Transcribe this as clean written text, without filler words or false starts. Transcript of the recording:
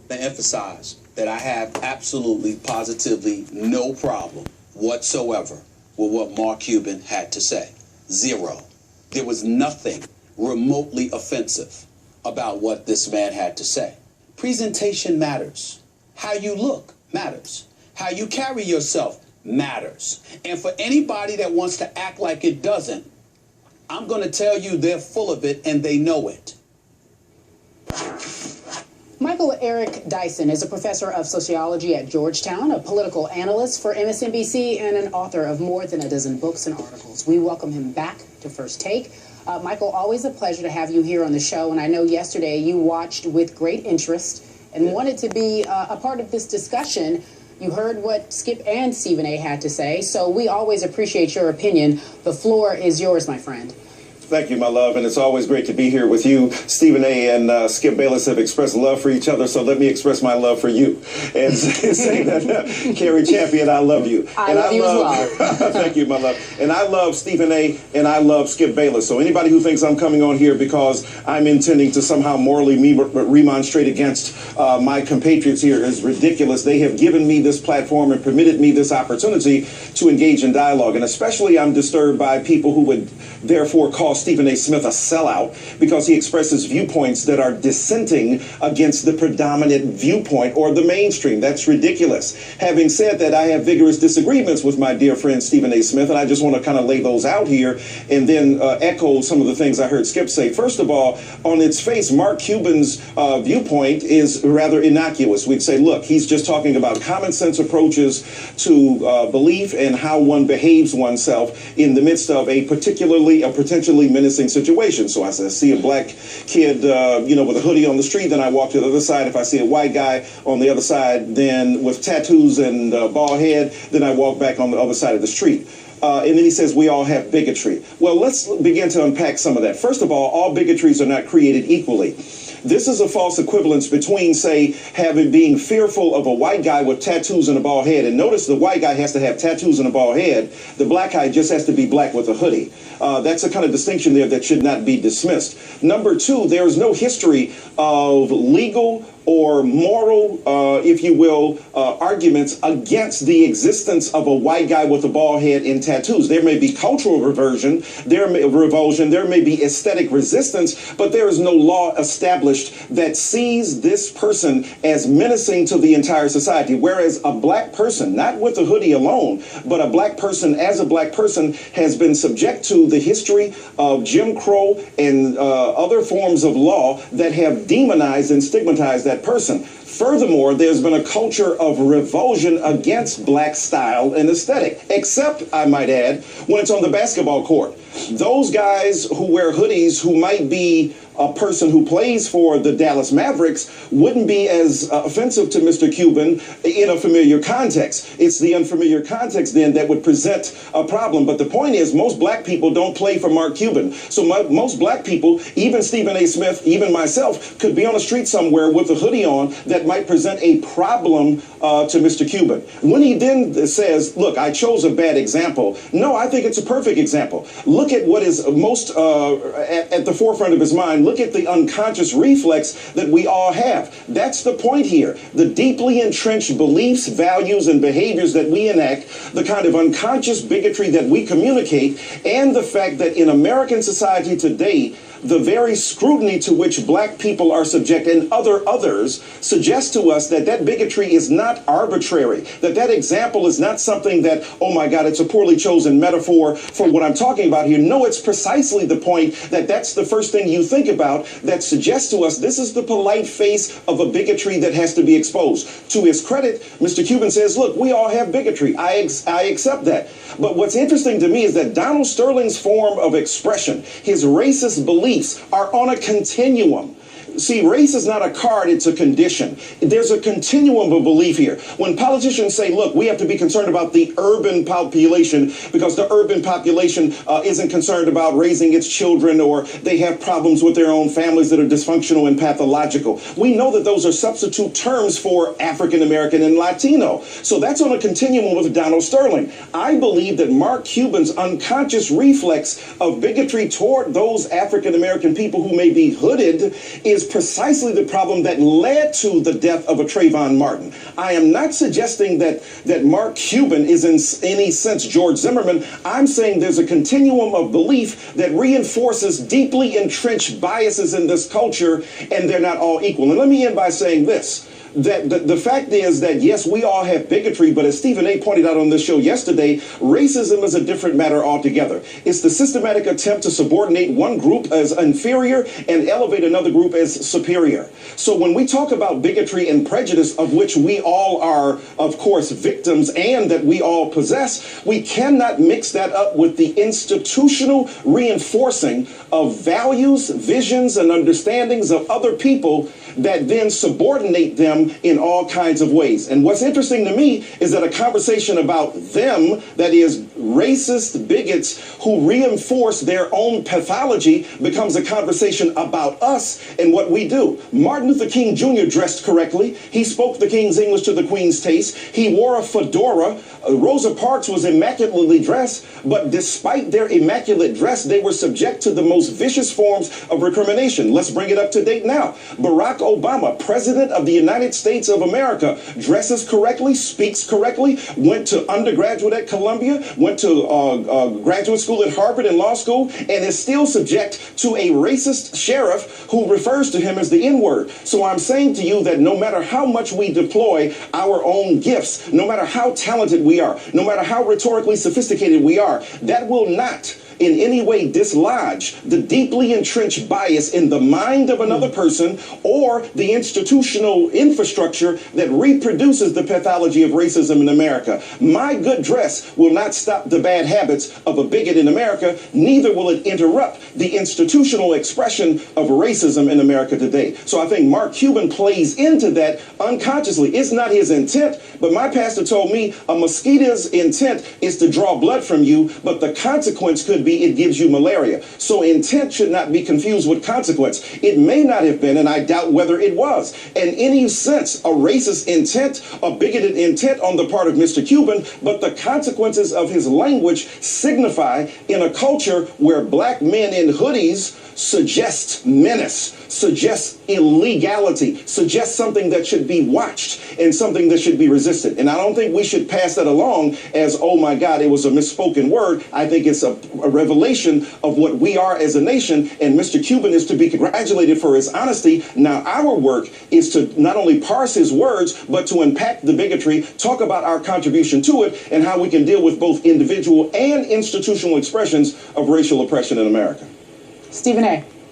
to emphasize that I have absolutely, positively no problem whatsoever with what Marc Cuban had to say. Zero. There was nothing remotely offensive about what this man had to say. Presentation matters. How you look matters. How you carry yourself matters. And for anybody that wants to act like it doesn't, I'm going to tell you they're full of it and they know it. Michael Eric Dyson is a professor of sociology at Georgetown, a political analyst for MSNBC, and an author of more than a dozen books and articles. We welcome him back to First Take. Michael, always a pleasure to have you here on the show, and I know yesterday you watched with great interest and wanted to be a part of this discussion. You heard what Skip and Stephen A. had to say, so we always appreciate your opinion. The floor is yours, my friend. Thank you, my love, and it's always great to be here with you. Stephen A. and Skip Bayless have expressed love for each other, so let me express my love for you. And say that, Carrie Champion, I love you. I love you as well. Thank you, my love. And I love Stephen A. and I love Skip Bayless. So anybody who thinks I'm coming on here because I'm intending to somehow morally remonstrate against my compatriots here is ridiculous. They have given me this platform and permitted me this opportunity to engage in dialogue. And especially I'm disturbed by people who would therefore call Stephen A. Smith a sellout because he expresses viewpoints that are dissenting against the predominant viewpoint or the mainstream. That's ridiculous. Having said that, I have vigorous disagreements with my dear friend Stephen A. Smith, and I just want to kind of lay those out here and then echo some of the things I heard Skip say. First of all, on its face, Marc Cuban's viewpoint is rather innocuous. We'd say, look, he's just talking about common sense approaches to belief and how one behaves oneself in the midst of a potentially menacing situation. So I see a black kid, with a hoodie on the street, then I walk to the other side. If I see a white guy on the other side, then with tattoos and bald head, then I walk back on the other side of the street. And then he says we all have bigotry. Well, let's begin to unpack some of that. First of all bigotries are not created equally. This is a false equivalence between, say, being fearful of a white guy with tattoos and a bald head. And notice the white guy has to have tattoos and a bald head. The black guy just has to be black with a hoodie. That's a kind of distinction there that should not be dismissed. Number two, there is no history of legal or moral, if you will, arguments against the existence of a white guy with a bald head and tattoos. There may be cultural revulsion, there may be aesthetic resistance, but there is no law established that sees this person as menacing to the entire society. Whereas a black person, not with a hoodie alone, but a black person as a black person has been subject to the history of Jim Crow and other forms of law that have demonized and stigmatized that person. Furthermore, there's been a culture of revulsion against black style and aesthetic, except, I might add, when it's on the basketball court. Those guys who wear hoodies who might be a person who plays for the Dallas Mavericks wouldn't be as offensive to Mr. Cuban in a familiar context. It's the unfamiliar context then that would present a problem. But the point is, most black people don't play for Marc Cuban. So most black people, even Stephen A. Smith, even myself, could be on the street somewhere with a hoodie on that might present a problem to Mr. Cuban. When he then says, look, I chose a bad example. No, I think it's a perfect example. Look at what is most at the forefront of his mind. Look at the unconscious reflex that we all have. That's the point here. The deeply entrenched beliefs, values, and behaviors that we enact, the kind of unconscious bigotry that we communicate, and the fact that in American society today, the very scrutiny to which black people are subject and others suggests to us that that bigotry is not arbitrary, that example is not something that, oh my God, it's a poorly chosen metaphor for what I'm talking about here. No, it's precisely the point that that's the first thing you think about that suggests to us this is the polite face of a bigotry that has to be exposed. To his credit, Mr. Cuban says, look, we all have bigotry. I accept that. But what's interesting to me is that Donald Sterling's form of expression, his racist beliefs, are on a continuum. See, race is not a card, it's a condition. There's a continuum of belief here. When politicians say, look, we have to be concerned about the urban population because the urban population isn't concerned about raising its children, or they have problems with their own families that are dysfunctional and pathological. We know that those are substitute terms for African American and Latino. So that's on a continuum with Donald Sterling. I believe that Marc Cuban's unconscious reflex of bigotry toward those African American people who may be hooded is precisely the problem that led to the death of a Trayvon Martin. I am not suggesting that Marc Cuban is in any sense George Zimmerman. I'm saying there's a continuum of belief that reinforces deeply entrenched biases in this culture, and they're not all equal. And let me end by saying this. That the fact is that, yes, we all have bigotry, but as Stephen A. pointed out on this show yesterday, racism is a different matter altogether. It's the systematic attempt to subordinate one group as inferior and elevate another group as superior. So when we talk about bigotry and prejudice, of which we all are, of course, victims and that we all possess, we cannot mix that up with the institutional reinforcing of values, visions, and understandings of other people that then subordinate them in all kinds of ways. And what's interesting to me is that a conversation about them, that is racist bigots who reinforce their own pathology, becomes a conversation about us and what we do. Martin Luther King Jr. dressed correctly. He spoke the King's English to the Queen's taste. He wore a fedora. Rosa Parks was immaculately dressed, but despite their immaculate dress, they were subject to the most vicious forms of recrimination. Let's bring it up to date now. Barack Obama, President of the United States of America, dresses correctly, speaks correctly, went to undergraduate at Columbia, went to graduate school at Harvard and law school, and is still subject to a racist sheriff who refers to him as the N-word. So I'm saying to you that no matter how much we deploy our own gifts, no matter how talented we are, no matter how rhetorically sophisticated we are, that will not in any way dislodge the deeply entrenched bias in the mind of another person or the institutional infrastructure that reproduces the pathology of racism in America. My good dress will not stop the bad habits of a bigot in America, neither will it interrupt the institutional expression of racism in America today. So I think Marc Cuban plays into that unconsciously. It's not his intent, but my pastor told me a mosquito's intent is to draw blood from you, but the consequence could be it gives you malaria. So intent should not be confused with consequence. It may not have been, and I doubt whether it was, in any sense, a racist intent, a bigoted intent on the part of Mr. Cuban, but the consequences of his language signify in a culture where black men in hoodies suggest menace, suggest illegality, suggest something that should be watched and something that should be resisted. And I don't think we should pass that along as, oh my God, it was a misspoken word. I think it's a revelation of what we are as a nation, and Mr. Cuban is to be congratulated for his honesty. Now our work is to not only parse his words, but to unpack the bigotry, talk about our contribution to it, and how we can deal with both individual and institutional expressions of racial oppression in America. Stephen A.